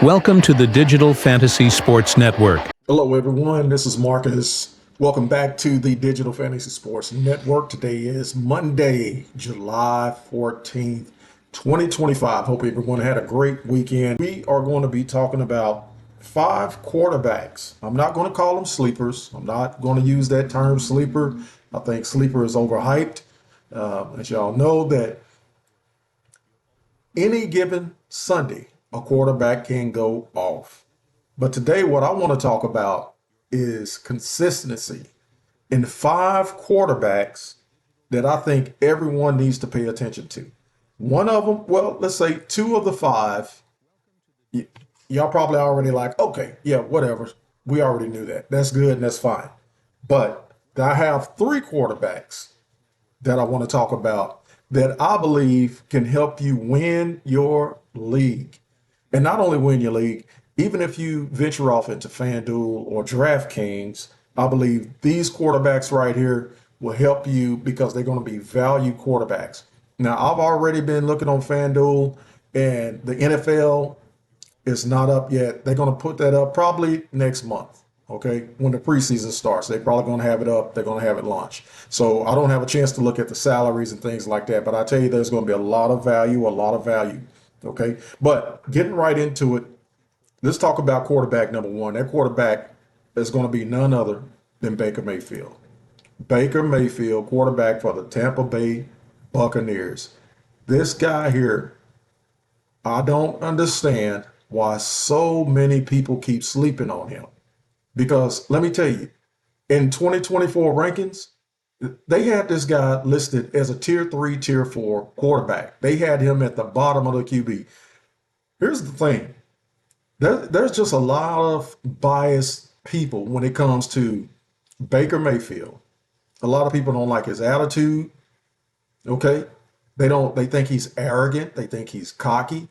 Welcome to the Digital Fantasy Sports Network. Hello, everyone. This is Marcus. Welcome back to the Digital Fantasy Sports Network. Today is Monday, July 14th, 2025. Hope everyone had a great weekend. We are going to be talking about 5 quarterbacks. I'm not going to call them sleepers. I'm not going to use that term sleeper. I think sleeper is overhyped. As y'all know that any given Sunday, a quarterback can go off. But today, what I want to talk about is consistency in 5 quarterbacks that I think everyone needs to pay attention to. One of them, well, let's say 2 of the 5, y'all probably already like, okay, yeah, whatever. We already knew that. That's good and that's fine. But I have 3 quarterbacks that I want to talk about that I believe can help you win your league. And not only win your league, even if you venture off into FanDuel or DraftKings, I believe these quarterbacks right here will help you because they're going to be value quarterbacks. Now, I've already been looking on FanDuel, and the NFL is not up yet. They're going to put that up probably next month, okay? When the preseason starts, they're probably going to have it up. They're going to have it launched. So I don't have a chance to look at the salaries and things like that, but I tell you, there's going to be a lot of value, okay? But getting right into it, let's talk about quarterback number 1. That quarterback is going to be none other than Baker Mayfield. Baker Mayfield, quarterback for the Tampa Bay Buccaneers. This guy here, I don't understand why so many people keep sleeping on him. Because let me tell you, in 2024 rankings, they had this guy listed as a tier 3, tier 4 quarterback. They had him at the bottom of the QB. Here's the thing. There's just a lot of biased people when it comes to Baker Mayfield. A lot of people don't like his attitude. Okay. They think he's arrogant. They think he's cocky.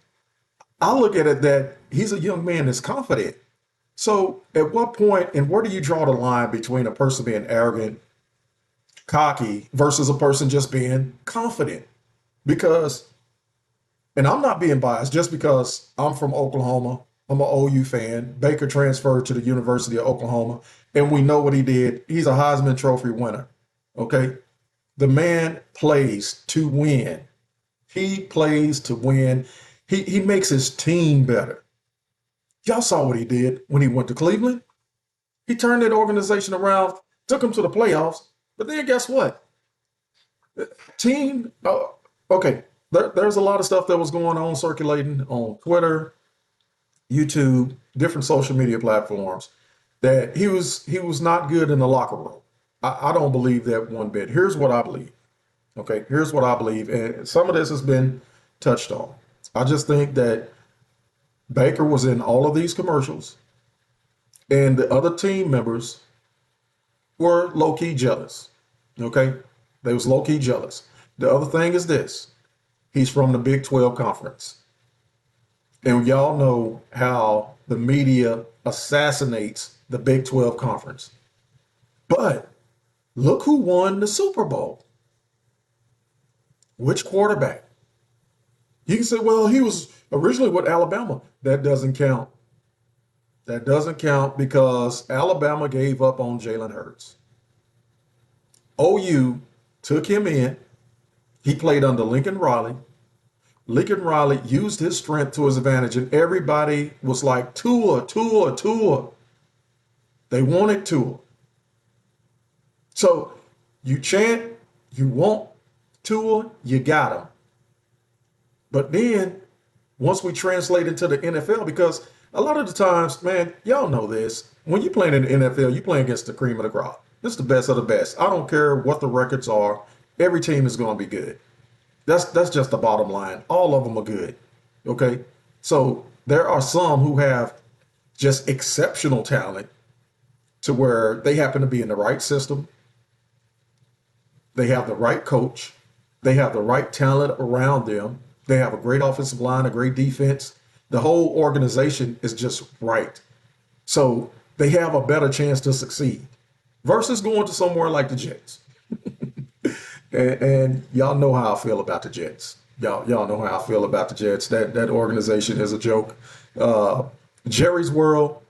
I look at it that he's a young man that's confident. So at what point and where do you draw the line between a person being arrogant, cocky versus a person just being confident? Because, and I'm not being biased just because I'm from Oklahoma. I'm an OU fan. Baker transferred to the University of Oklahoma, and we know what he did. He's a Heisman Trophy winner, okay? The man plays to win. He plays to win. He makes his team better. Y'all saw what he did when he went to Cleveland. He turned that organization around, took them to the playoffs, but then guess what? Team, okay, there's a lot of stuff that was going on circulating on Twitter, YouTube, different social media platforms, that he was not good in the locker room. I don't believe that one bit. Here's what I believe. Okay, here's what I believe. And some of this has been touched on. I just think that Baker was in all of these commercials, and the other team members were low-key jealous. Okay? They was low-key jealous. The other thing is this. He's from the Big 12 Conference. And y'all know how the media assassinates the Big 12 Conference. But look who won the Super Bowl. Which quarterback? You can say, well, he was originally with Alabama. That doesn't count. That doesn't count because Alabama gave up on Jalen Hurts. OU took him in. He played under Lincoln Riley. Lincoln Riley used his strength to his advantage, and everybody was like, Tua, Tua, Tua. They wanted Tua. So you chant, you want Tua, you got him. But then once we translate into the NFL, because a lot of the times, man, y'all know this, when you're playing in the NFL, you're playing against the cream of the crop. This is the best of the best. I don't care what the records are. Every team is going to be good. That's just the bottom line. All of them are good. Okay. So there are some who have just exceptional talent to where they happen to be in the right system. They have the right coach. They have the right talent around them. They have a great offensive line, a great defense. The whole organization is just right. So they have a better chance to succeed versus going to somewhere like the Jets. And y'all know how I feel about the Jets. Y'all know how I feel about the Jets. That organization is a joke. Jerry's world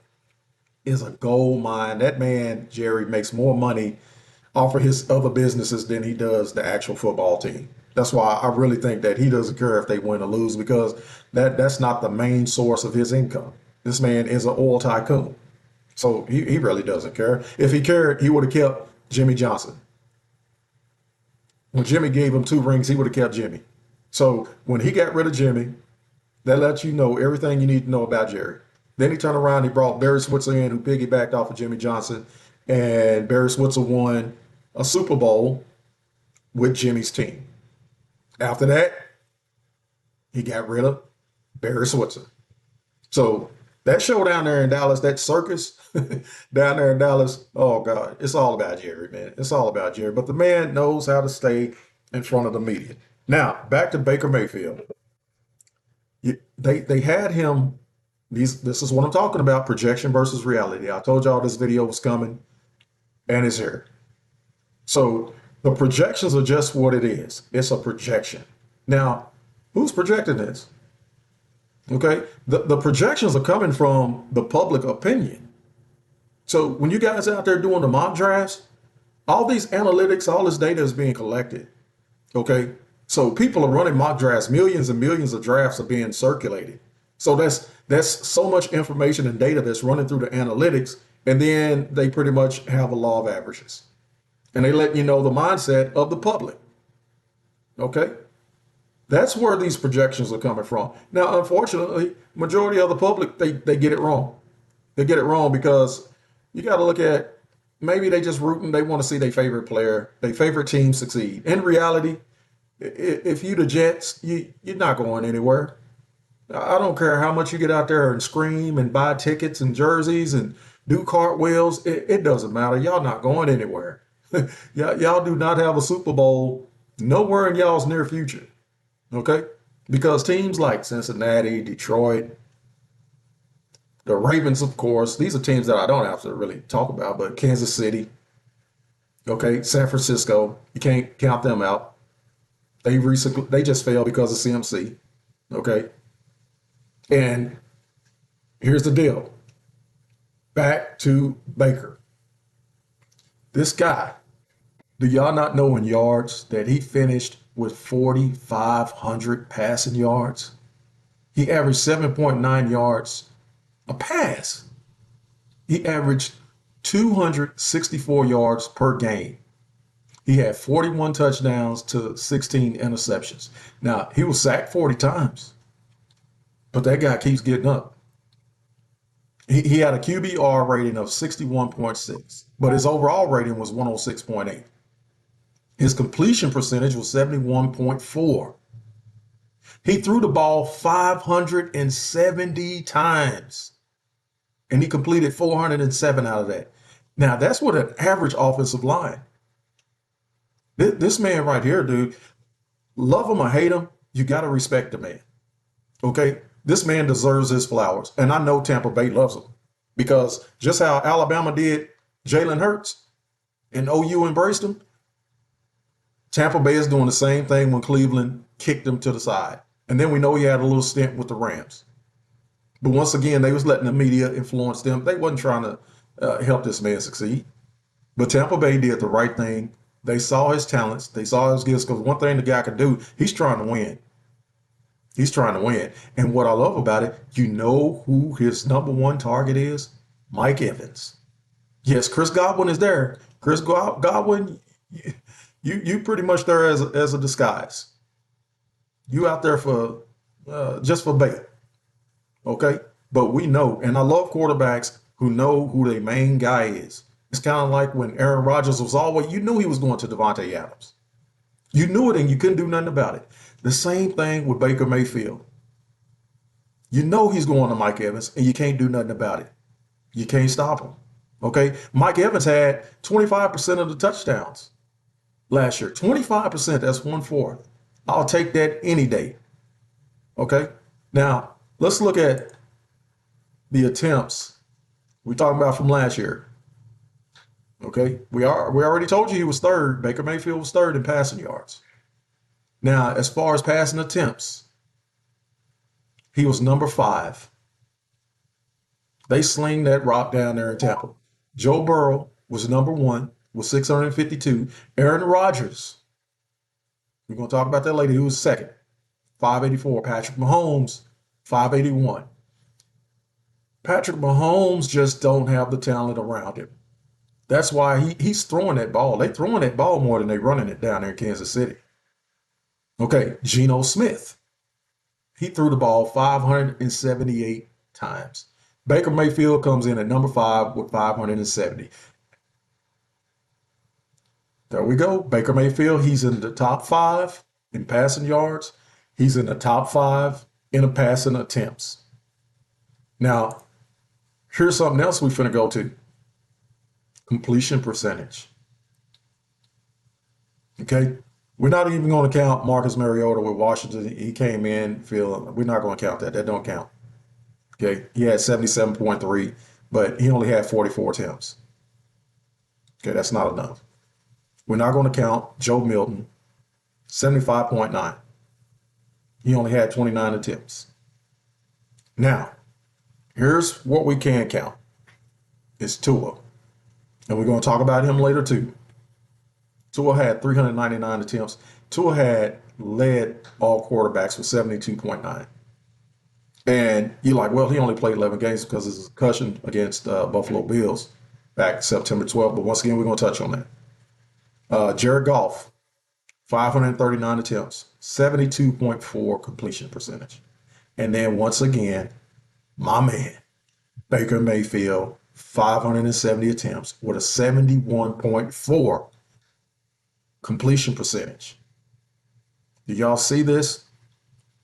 is a gold mine. That man, Jerry, makes more money off of his other businesses than he does the actual football team. That's why I really think that he doesn't care if they win or lose, because that's not the main source of his income. This man is an oil tycoon. So he really doesn't care. If he cared, he would have kept Jimmy Johnson. When Jimmy gave him 2 rings, he would have kept Jimmy. So when he got rid of Jimmy, that lets you know everything you need to know about Jerry. Then he turned around, he brought Barry Switzer in, who piggybacked off of Jimmy Johnson, and Barry Switzer won a Super Bowl with Jimmy's team. After that, he got rid of Barry Switzer. So that show down there in Dallas, that circus down there in Dallas, oh God, it's all about Jerry, man. It's all about Jerry. But the man knows how to stay in front of the media. Now, back to Baker Mayfield. They had him. This is what I'm talking about: projection versus reality. I told y'all this video was coming, and it's here. So the projections are just what it is. It's a projection. Now, who's projecting this? Okay, the projections are coming from the public opinion. So when you guys out there doing the mock drafts, all these analytics, all this data is being collected. Okay, so people are running mock drafts. Millions and millions of drafts are being circulated. So that's so much information and data that's running through the analytics, and then they pretty much have a law of averages, and they let you know the mindset of the public. Okay, that's where these projections are coming from. Now, unfortunately, majority of the public, they get it wrong. They get it wrong because you got to look at, maybe they just rooting. They want to see their favorite player, their favorite team succeed. In reality, if you the Jets, you're not going anywhere. I don't care how much you get out there and scream and buy tickets and jerseys and do cartwheels. It doesn't matter. Y'all not going anywhere. Y'all do not have a Super Bowl nowhere in y'all's near future. Okay? Because teams like Cincinnati, Detroit, the Ravens, of course, these are teams that I don't have to really talk about, but Kansas City, okay, San Francisco, you can't count them out. They just failed because of CMC. Okay. And here's the deal. Back to Baker. This guy, do y'all not know in yards that he finished with 4,500 passing yards? He averaged 7.9 yards a pass. He averaged 264 yards per game. He had 41 touchdowns to 16 interceptions. Now, he was sacked 40 times, but that guy keeps getting up. He had a QBR rating of 61.6, but his overall rating was 106.8. His completion percentage was 71.4. He threw the ball 570 times, and he completed 407 out of that. Now, that's what an average offensive line. This man right here, dude, love him or hate him, you got to respect the man. Okay? This man deserves his flowers. And I know Tampa Bay loves him, because just how Alabama did Jalen Hurts and OU embraced him, Tampa Bay is doing the same thing when Cleveland kicked him to the side. And then we know he had a little stint with the Rams. But once again, they was letting the media influence them. They wasn't trying to help this man succeed. But Tampa Bay did the right thing. They saw his talents. They saw his gifts, because one thing the guy can do, he's trying to win. He's trying to win. And what I love about it, you know who his number one target is? Mike Evans. Yes, Chris Godwin is there. Chris Godwin, you pretty much there as a disguise. You out there for just for bait. Okay? But we know, and I love quarterbacks who know who their main guy is. It's kind of like when Aaron Rodgers was always, you knew he was going to Devontae Adams. You knew it and you couldn't do nothing about it. The same thing with Baker Mayfield. You know he's going to Mike Evans and you can't do nothing about it. You can't stop him. Okay? Mike Evans had 25% of the touchdowns last year. 25%, that's 1/4. I'll take that any day. Okay? Now, let's look at the attempts we're talking about from last year. Okay? We already told you he was third. Baker Mayfield was third in passing yards. Now, as far as passing attempts, he was number 5. They sling that rock down there in Tampa. Joe Burrow was number one with 652. Aaron Rodgers, we're going to talk about that later, he was second, 584. Patrick Mahomes, 581. Patrick Mahomes just don't have the talent around him. That's why he's throwing that ball. They throwing that ball more than they running it down there in Kansas City. Okay, Geno Smith. He threw the ball 578 times. Baker Mayfield comes in at number 5 with 570. There we go. Baker Mayfield, he's in the top 5 in passing yards. He's in the top 5 in passing attempts. Now, here's something else we're finna go to. Completion percentage. Okay? We're not even going to count Marcus Mariota with Washington. He came in feeling, we're not going to count that. That don't count. Okay? He had 77.3, but he only had 44 attempts. Okay, that's not enough. We're not going to count Joe Milton, 75.9. He only had 29 attempts. Now, here's what we can count. It's Tua. And we're going to talk about him later too. Tua had 399 attempts. Tua had led all quarterbacks with 72.9. And you're like, well, he only played 11 games because of his concussion against Buffalo Bills back September 12th. But once again, we're going to touch on that. Jared Goff, 539 attempts, 72.4 completion percentage. And then once again, my man, Baker Mayfield, 570 attempts with a 71.4 completion percentage. Do y'all see this?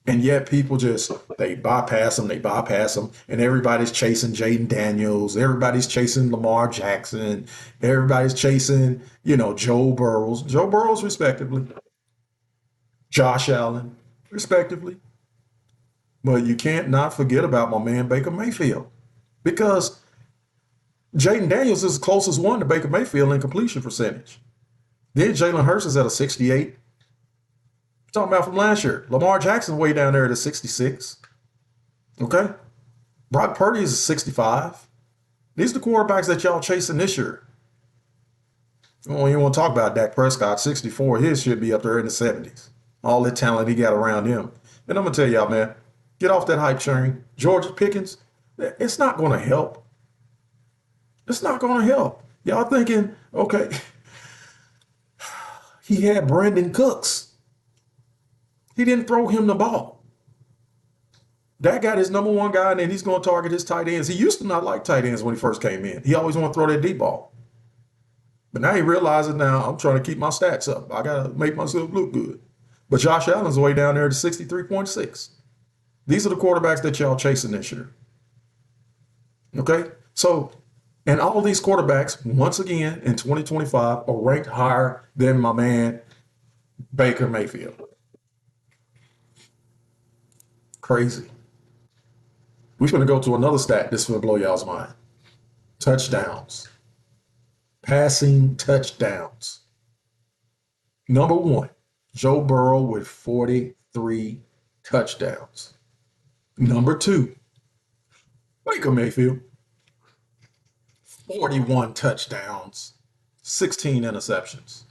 And yet people just, they bypass them, and everybody's chasing Jaden Daniels, everybody's chasing Lamar Jackson, everybody's chasing, Joe Burrows respectively, Josh Allen respectively. But you can't not forget about my man Baker Mayfield, because Jaden Daniels is the closest one to Baker Mayfield in completion percentage. Then Jalen Hurts is at a 68. Talking about from last year. Lamar Jackson way down there at a 66. Okay? Brock Purdy is a 65. These are the quarterbacks that y'all chasing this year. Well, you want to talk about Dak Prescott, 64. His should be up there in the 70s. All the talent he got around him. And I'm going to tell y'all, man, get off that hype train. George Pickens, it's not going to help. It's not going to help. Y'all thinking, okay, he had Brandon Cooks. He didn't throw him the ball. That got his number one guy, and then he's going to target his tight ends. He used to not like tight ends when he first came in. He always wanted to throw that deep ball. But now he realizes now I'm trying to keep my stats up. I got to make myself look good. But Josh Allen's way down there to 63.6. These are the quarterbacks that y'all chasing this year. Okay? So, and all these quarterbacks, once again, in 2025, are ranked higher than my man Baker Mayfield. Crazy. We're going to go to another stat. This will blow y'all's mind. Touchdowns. Passing touchdowns. Number 1, Joe Burrow with 43 touchdowns. Number 2, Baker Mayfield, 41 touchdowns, 16 interceptions.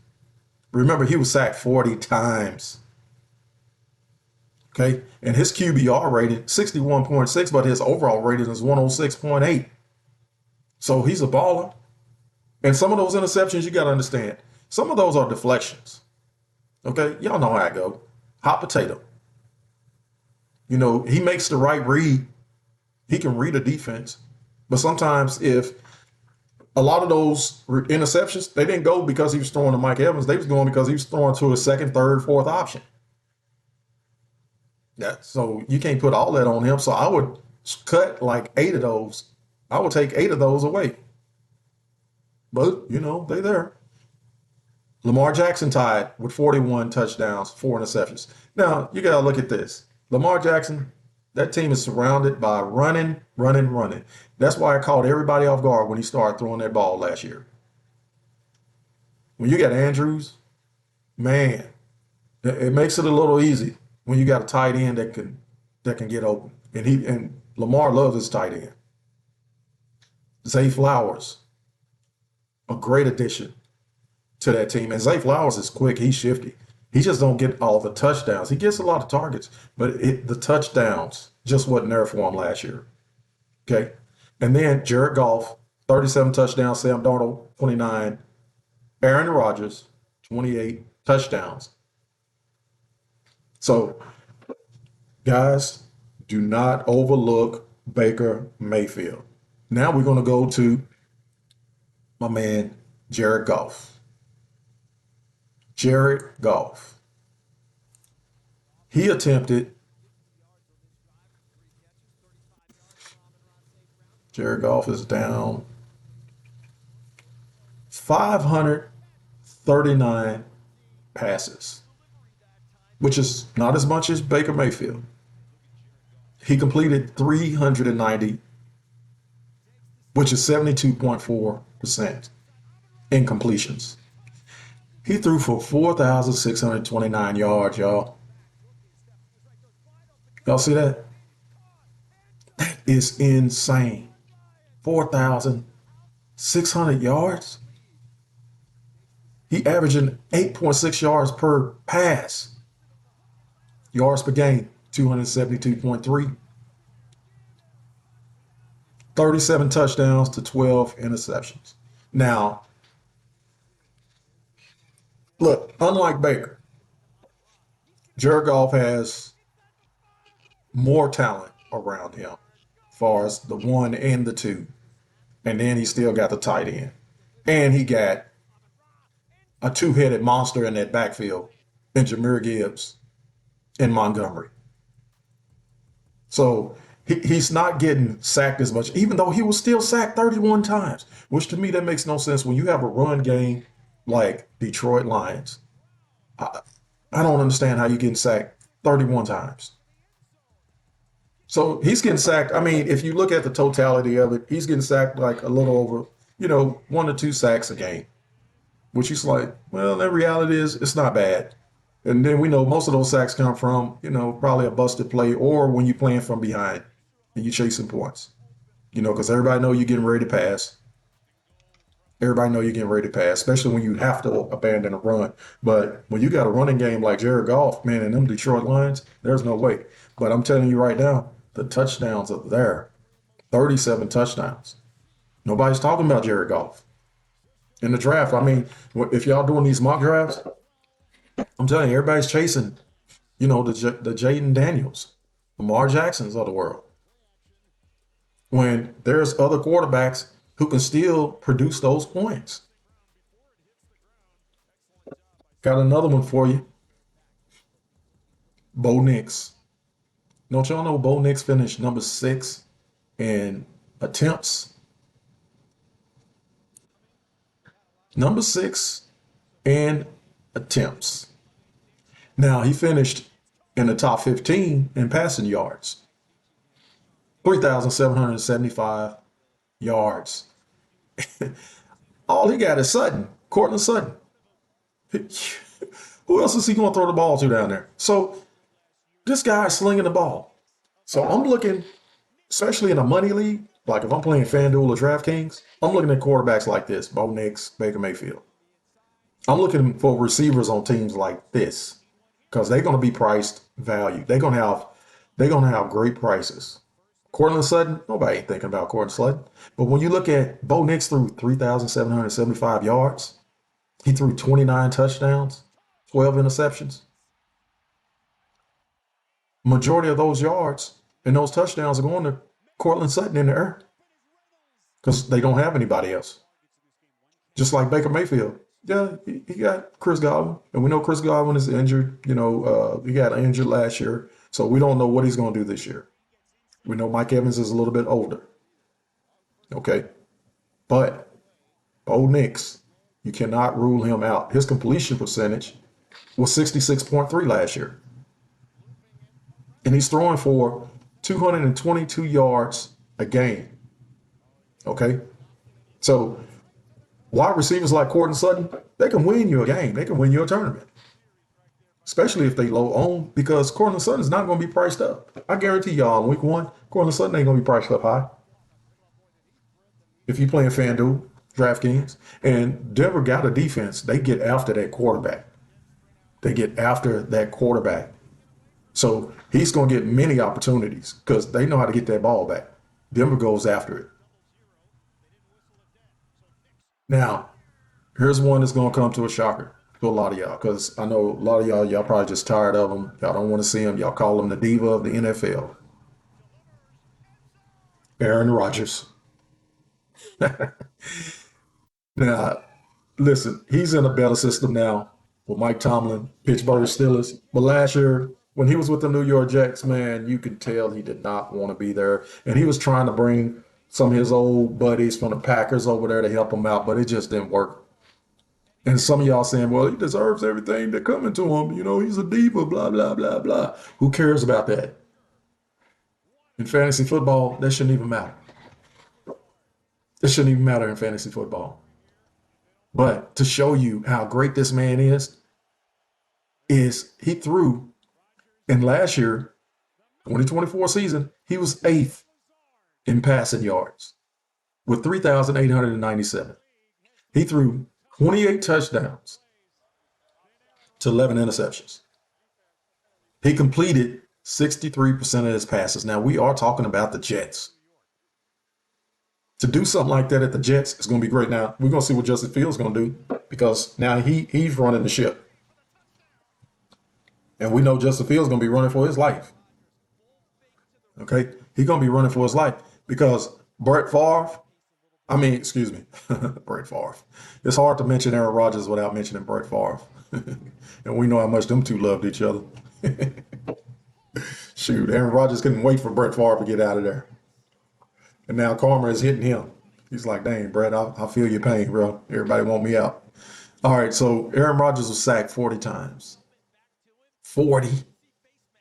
Remember, he was sacked 40 times. Okay, and his QBR rating 61.6, but his overall rating is 106.8. So he's a baller. And some of those interceptions, you got to understand, some of those are deflections. Okay, y'all know how I go. Hot potato. He makes the right read. He can read a defense. But sometimes if a lot of those interceptions, they didn't go because he was throwing to Mike Evans. They was going because he was throwing to a second, third, fourth option. Yeah, so you can't put all that on him. So I would cut like 8 of those. I would take 8 of those away. But, they there. Lamar Jackson tied with 41 touchdowns, 4 interceptions. Now, you got to look at this. Lamar Jackson, that team is surrounded by running. That's why I caught everybody off guard when he started throwing that ball last year. When you got Andrews, man, it makes it a little easy when you got a tight end that can get open. And Lamar loves his tight end. Zay Flowers, a great addition to that team. And Zay Flowers is quick. He's shifty. He just don't get all the touchdowns. He gets a lot of targets, but the touchdowns just wasn't there for him last year. Okay. And then Jared Goff, 37 touchdowns. Sam Darnold, 29. Aaron Rodgers, 28 touchdowns. So, guys, do not overlook Baker Mayfield. Now we're going to go to my man, Jared Goff. Jared Goff. He attempted, Jared Goff is down 539 passes, which is not as much as Baker Mayfield. He completed 390, which is 72.4% in completions. He threw for 4,629 yards, y'all. Y'all see that? That is insane. 4,600 yards? He averaging 8.6 yards per pass. Yards per game, 272.3. 37 touchdowns to 12 interceptions. Now, look, unlike Baker, Jared Goff has more talent around him as far as the one and the two. And then he still got the tight end. And he got a two-headed monster in that backfield in Jahmyr Gibbs in Montgomery. So he's not getting sacked as much, even though he was still sacked 31 times, which to me, that makes no sense. When you have a run game like Detroit Lions, I don't understand how you're getting sacked 31 times. So he's getting sacked. I mean, if you look at the totality of it, he's getting sacked like a little over, 1 to 2 sacks a game, which is like, well, the reality is it's not bad. And then we know most of those sacks come from, probably a busted play or when you're playing from behind and you're chasing points, because everybody know you're getting ready to pass. Everybody know you're getting ready to pass, especially when you have to abandon a run. But when you got a running game like Jared Goff, man, and them Detroit Lions, there's no way. But I'm telling you right now, the touchdowns are there. 37 touchdowns. Nobody's talking about Jared Goff. In the draft, I mean, if y'all doing these mock drafts, I'm telling you, everybody's chasing, the Jaden Daniels, Lamar Jacksons of the world. When there's other quarterbacks who can still produce those points. Got another one for you. Bo Nix. Don't y'all know Bo Nix finished number 6 in attempts? Number 6 in attempts. Now, he finished in the top 15 in passing yards. 3,775 yards. All he got is Sutton, Cortland Sutton. Who else is he going to throw the ball to down there? So this guy is slinging the ball. So I'm looking, especially in a money league, like if I'm playing FanDuel or DraftKings, I'm looking at quarterbacks like this, Bo Nix, Baker Mayfield. I'm looking for receivers on teams like this because they're going to be priced value. They're going to have great prices. Cortland Sutton, nobody ain't thinking about Cortland Sutton. But when you look at Bo Nix threw 3,775 yards, he threw 29 touchdowns, 12 interceptions. Majority of those yards and those touchdowns are going to Cortland Sutton in the air because they don't have anybody else. Just like Baker Mayfield. Yeah, he got Chris Godwin, and we know Chris Godwin is injured. He got injured last year, so we don't know what he's going to do this year. We know Mike Evans is a little bit older. Okay. But Bo Nix, you cannot rule him out. His completion percentage was 66.3 last year. And he's throwing for 222 yards a game. Okay. So wide receivers like Cortland Sutton, they can win you a game. They can win you a tournament. Especially if they low own, because Cortland Sutton is not going to be priced up. I guarantee y'all in week 1, Cortland Sutton ain't going to be priced up high. if you playing FanDuel, DraftKings, and Denver got a defense, they get after that quarterback. They get after that quarterback. So he's going to get many opportunities because they know how to get that ball back. Denver goes after it. Now, here's one that's going to come to a shocker to a lot of y'all because I know a lot of y'all probably just tired of him. Y'all don't want to see him. Y'all call him the diva of the NFL. Aaron Rodgers. Now, listen, he's in a better system now with Mike Tomlin, Pittsburgh Steelers. But last year, when he was with the New York Jets, man, you could tell he did not want to be there. And he was trying to bring some of his old buddies from the Packers over there to help him out, but it just didn't work. And some of y'all saying, well, he deserves everything that's coming to him. You know, he's a diva, blah, blah, blah, blah. Who cares about that? In fantasy football, that shouldn't even matter. It shouldn't even matter in fantasy football. But to show you how great this man is he threw in last year, 2024 season, he was 8th in passing yards with 3,897. He threw 28 touchdowns to 11 interceptions. He completed 63% of his passes. Now, we are talking about the Jets. To do something like that at the Jets is going to be great. Now, we're going to see what Justin Fields is going to do because now he's running the ship. And we know Justin Fields is going to be running for his life. Okay? He's going to be running for his life because Brett Favre, Brett Favre. It's hard to mention Aaron Rodgers without mentioning Brett Favre. And we know how much them two loved each other. Shoot, Aaron Rodgers couldn't wait for Brett Favre to get out of there. And now karma is hitting him. He's like, dang, Brett, I feel your pain, bro. Everybody want me out. All right, so Aaron Rodgers was sacked 40 times. 40.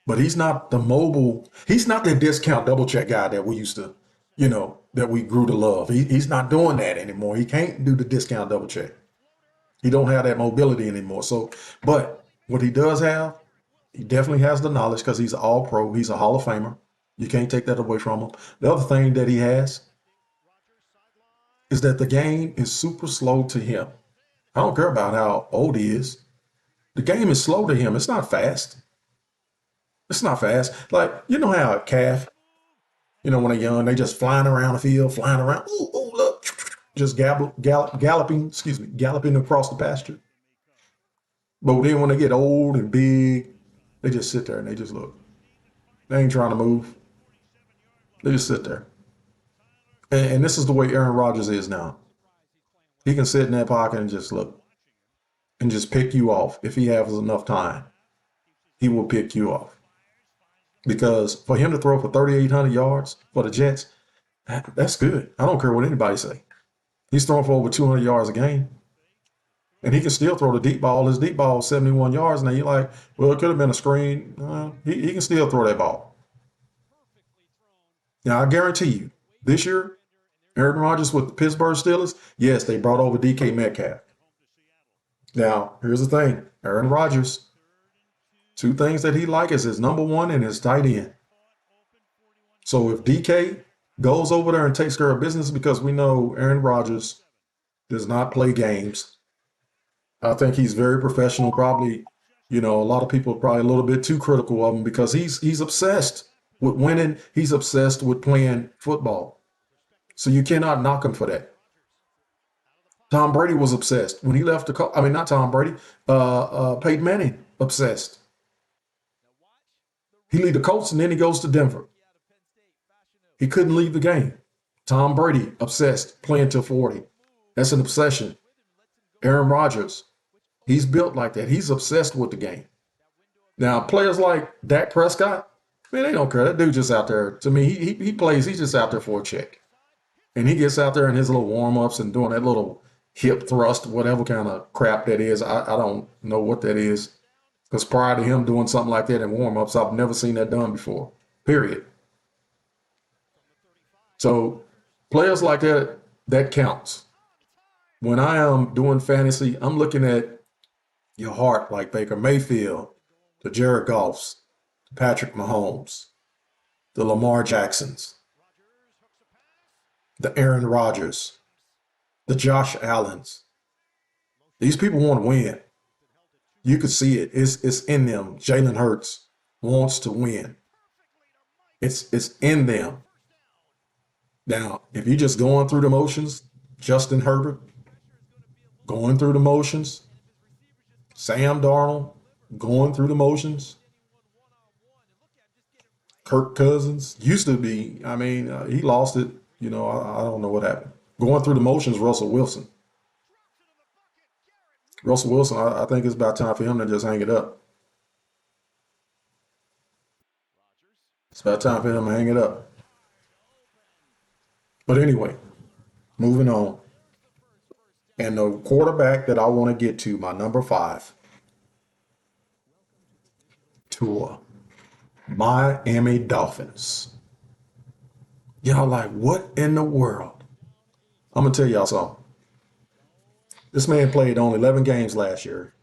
But he's not the mobile. He's not the discount double check guy that we used to, that we grew to love. He's not doing that anymore. He can't do the discount double check. He don't have that mobility anymore. So, but what he does have, he definitely has the knowledge because he's an all-pro. He's a Hall of Famer. You can't take that away from him. The other thing that he has is that the game is super slow to him. I don't care about how old he is. The game is slow to him. It's not fast. It's not fast. Like, you know how a calf, when they're young, they just flying around the field, flying around. Ooh, ooh, look. Just galloping across the pasture. But then when they get old and big, they just sit there and they just look. They ain't trying to move. They just sit there. And this is the way Aaron Rodgers is now. He can sit in that pocket and just look and just pick you off. If he has enough time, he will pick you off. Because for him to throw for 3,800 yards for the Jets, that's good. I don't care what anybody say. He's throwing for over 200 yards a game. And he can still throw the deep ball. His deep ball is 71 yards. Now you're like, well, it could have been a screen. He can still throw that ball. Now, I guarantee you, this year, Aaron Rodgers with the Pittsburgh Steelers, yes, they brought over DK Metcalf. Now, here's the thing. Aaron Rodgers, two things that he likes is his number one and his tight end. So if DK goes over there and takes care of business, because we know Aaron Rodgers does not play games. I think he's very professional. Probably, a lot of people are probably a little bit too critical of him because he's obsessed with winning. He's obsessed with playing football. So you cannot knock him for that. Tom Brady was obsessed when he left not Tom Brady. Peyton Manning obsessed. He leave the Colts and then he goes to Denver. He couldn't leave the game. Tom Brady obsessed playing till 40. That's an obsession. Aaron Rodgers, he's built like that. He's obsessed with the game. Now, players like Dak Prescott, man, they don't care. That dude just out there. To me, he plays. He's just out there for a check. And he gets out there in his little warm-ups and doing that little hip thrust, whatever kind of crap that is. I don't know what that is. Because prior to him doing something like that in warm-ups, I've never seen that done before, period. So players like that counts. When I am doing fantasy, I'm looking at your heart like Baker Mayfield, the Jared Goffs, the Patrick Mahomes, the Lamar Jacksons. the Aaron Rodgers, the Josh Allens. These people want to win. You could see it. It's in them. Jalen Hurts wants to win. It's in them. Now, if you're just going through the motions, Justin Herbert going through the motions, Sam Darnold going through the motions, Kirk Cousins used to be. I mean, he lost it. I don't know what happened. Going through the motions, Russell Wilson. Russell Wilson, I think it's about time for him to just hang it up. It's about time for him to hang it up. But anyway, moving on. And the quarterback that I want to get to, my number 5, Tua, Miami Dolphins. Y'all like, what in the world? I'm going to tell y'all something. This man played only 11 games last year,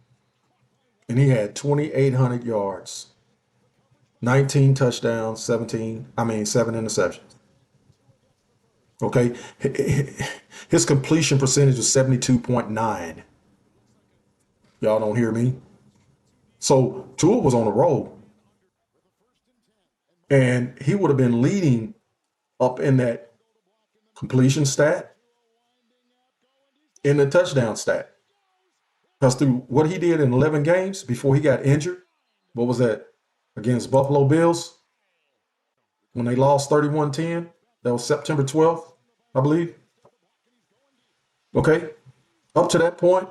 and he had 2,800 yards, 19 touchdowns, 7 interceptions. Okay. His completion percentage was 72.9. Y'all don't hear me? So Tua was on the roll, and he would have been leading up in that completion stat, in the touchdown stat. Because through what he did in 11 games before he got injured, what was that? Against Buffalo Bills, when they lost 31-10, that was September 12th, I believe. Okay. Up to that point,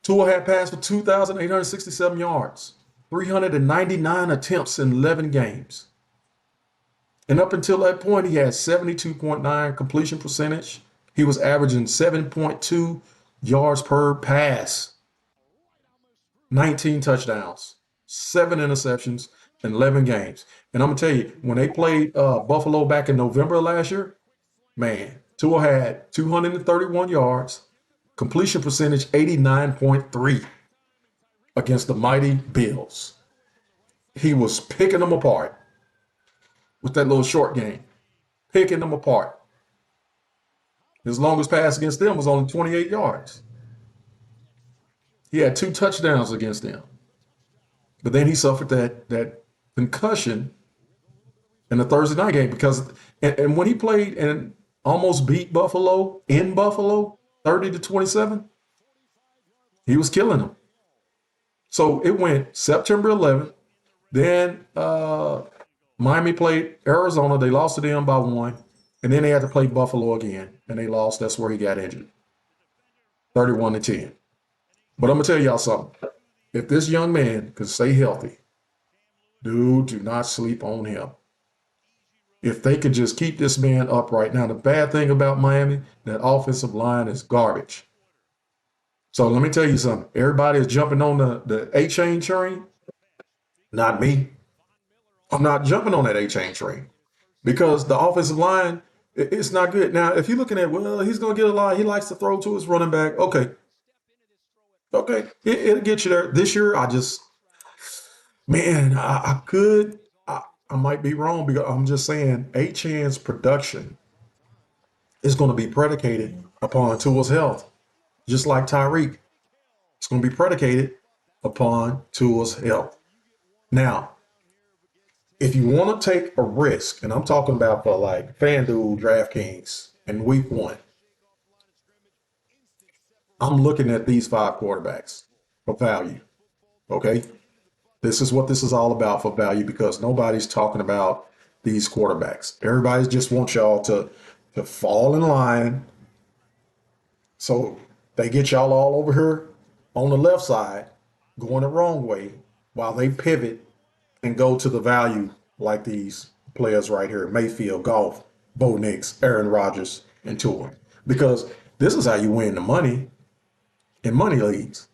Tua had passed for 2,867 yards, 399 attempts in 11 games. And up until that point, he had 72.9 completion percentage. He was averaging 7.2 yards per pass, 19 touchdowns, 7 interceptions in 11 games. And I'm going to tell you, when they played Buffalo back in November of last year, man, Tua had 231 yards, completion percentage 89.3 against the mighty Bills. He was picking them apart with that little short game, picking them apart. His longest pass against them was only 28 yards. He had 2 touchdowns against them. But then he suffered that concussion in the Thursday night game and when he played and almost beat Buffalo in Buffalo, 30-27, he was killing them. So it went September 11th. Then Miami played Arizona. They lost to them by 1. And then they had to play Buffalo again. And they lost. That's where he got injured. 31-10. But I'm going to tell y'all something. If this young man could stay healthy, do not sleep on him. If they could just keep this man upright. Now, the bad thing about Miami, that offensive line is garbage. So let me tell you something. Everybody is jumping on the A-chain train. Not me. I'm not jumping on that A-chain train because the offensive line, it's not good. Now, if you're looking at, well, he's going to get a lot. He likes to throw to his running back. Okay. It'll get you there. This year, I might be wrong because I'm just saying A-Chan's production is going to be predicated upon Tua's health. Just like Tyreek. It's going to be predicated upon Tua's health. Now, if you want to take a risk, and I'm talking about for like FanDuel, DraftKings, in week 1, I'm looking at these 5 quarterbacks for value. Okay? This is what this is all about for value because nobody's talking about these quarterbacks. Everybody just wants y'all to fall in line. So they get y'all all over here on the left side going the wrong way while they pivot and go to the value like these players right here, Mayfield, Goff, Bo Nix, Aaron Rodgers, and Tua. Because this is how you win the money in money leagues.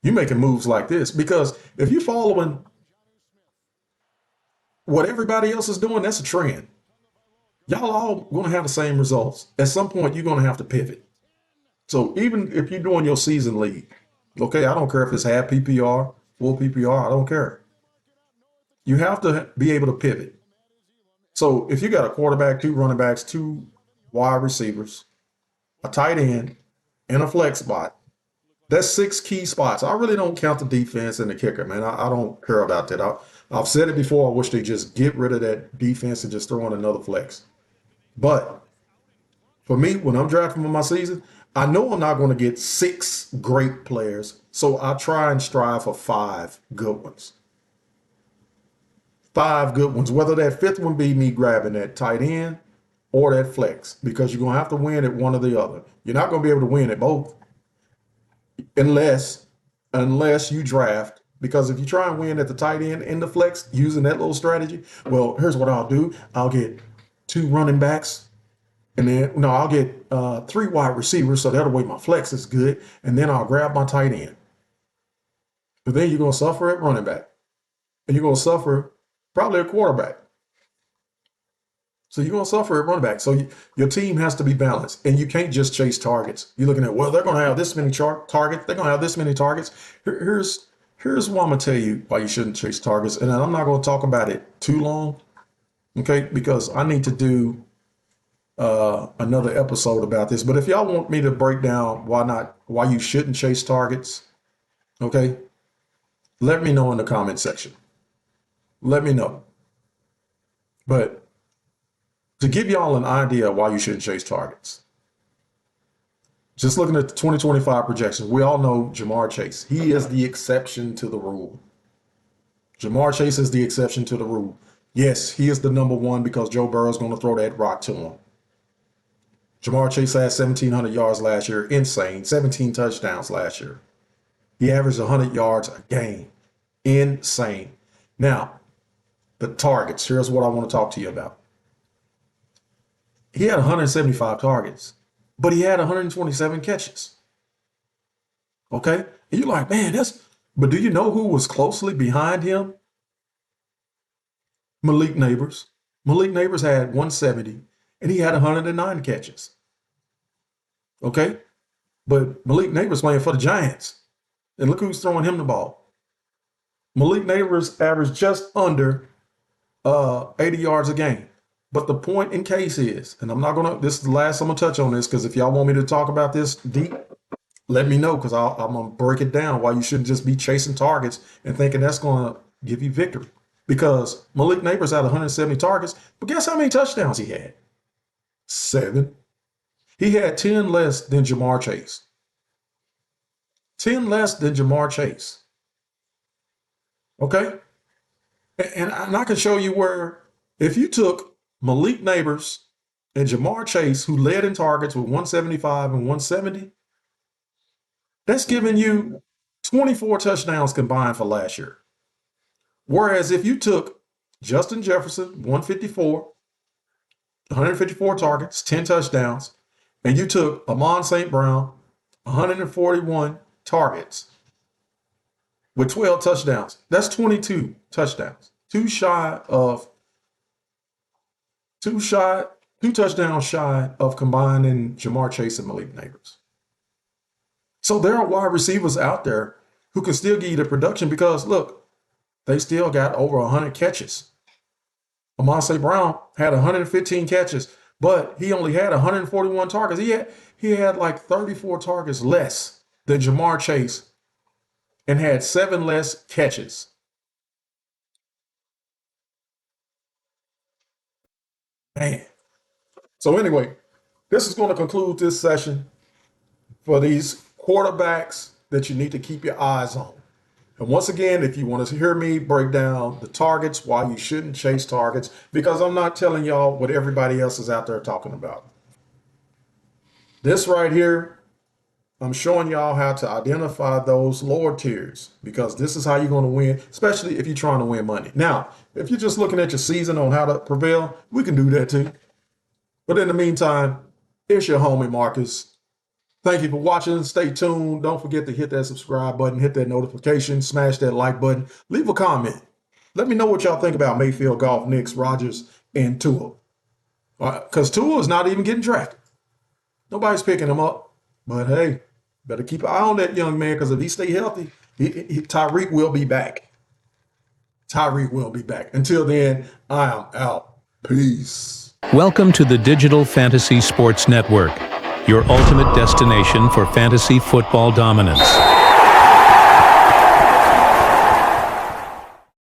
You making moves like this because if you're following what everybody else is doing, that's a trend. Y'all all going to have the same results. At some point, you're going to have to pivot. So even if you're doing your season league, okay, I don't care if it's half PPR, full PPR, I don't care. You have to be able to pivot. So if you got a quarterback, 2 running backs, 2 wide receivers, a tight end, and a flex spot. That's 6 key spots. I really don't count the defense and the kicker, man. I don't care about that. I've said it before. I wish they just get rid of that defense and just throw in another flex. But for me, when I'm drafting for my season, I know I'm not going to get 6 great players. So I try and strive for 5 good ones. 5 good ones, whether that fifth one be me grabbing that tight end or that flex, because you're going to have to win at one or the other. You're not going to be able to win at both unless you draft. Because if you try and win at the tight end and the flex using that little strategy, well, here's what I'll do. I'll get 2 running backs, and then no, I'll get 3 wide receivers, so that way my flex is good, and then I'll grab my tight end. But then you're going to suffer at running back, and you're going to suffer probably at quarterback. So you're going to suffer at running back. So your team has to be balanced, and you can't just chase targets. You're looking at, well, they're going to have this many targets. They're going to have this many targets. Here's why I'm going to tell you why you shouldn't chase targets. And I'm not going to talk about it too long, okay, because I need to do another episode about this. But if y'all want me to break down why you shouldn't chase targets, okay, let me know in the comment section. Let me know. But to give y'all an idea of why you shouldn't chase targets, just looking at the 2025 projections, we all know Jamar Chase. He is the exception to the rule. Jamar Chase is the exception to the rule. Yes, he is the number one because Joe Burrow is going to throw that rock to him. Jamar Chase had 1,700 yards last year. Insane. 17 touchdowns last year. He averaged 100 yards a game. Insane. Now, the targets. Here's what I want to talk to you about. He had 175 targets, but he had 127 catches. Okay? And you're like, man, but do you know who was closely behind him? Malik Neighbors. Malik Neighbors had 170, and he had 109 catches. Okay? But Malik Neighbors playing for the Giants. And look who's throwing him the ball. Malik Neighbors averaged just under 80 yards a game. But the point in case is, and this is the last I'm going to touch on this, because if y'all want me to talk about this deep, let me know, because I'm going to break it down why you shouldn't just be chasing targets and thinking that's going to give you victory. Because Malik Neighbors had 170 targets, but guess how many touchdowns he had? 7. He had 10 less than Jamar Chase. 10 less than Jamar Chase. Okay? And I can show you where, if you took Malik Neighbors and Jamar Chase, who led in targets with 175 and 170, that's giving you 24 touchdowns combined for last year. Whereas if you took Justin Jefferson, 154 targets, 10 touchdowns, and you took Amon St. Brown, 141 targets with 12 touchdowns, that's 22 touchdowns. Two touchdowns shy of combining Jamar Chase and Malik Neighbors. So there are wide receivers out there who can still give you the production because, look, they still got over 100 catches. Amon St. Brown had 115 catches, but he only had 141 targets. He had like 34 targets less than Jamar Chase and had 7 less catches. Man. So anyway, this is going to conclude this session for these quarterbacks that you need to keep your eyes on. And once again, if you want to hear me break down the targets, why you shouldn't chase targets, because I'm not telling y'all what everybody else is out there talking about. This right here, I'm showing y'all how to identify those lower tiers, because this is how you're going to win, especially if you're trying to win money. Now, if you're just looking at your season on how to prevail, we can do that too. But in the meantime, it's your homie Marcus. Thank you for watching. Stay tuned. Don't forget to hit that subscribe button, hit that notification, smash that like button, leave a comment. Let me know what y'all think about Mayfield, Goff, Knicks, Rodgers, and Tua. Because Tua is not even getting drafted. Nobody's picking him up. But hey, better keep an eye on that young man, because if he stay healthy, Tyreek will be back. Tyreek will be back. Until then, I am out. Peace. Welcome to the Digital Fantasy Sports Network, your ultimate destination for fantasy football dominance.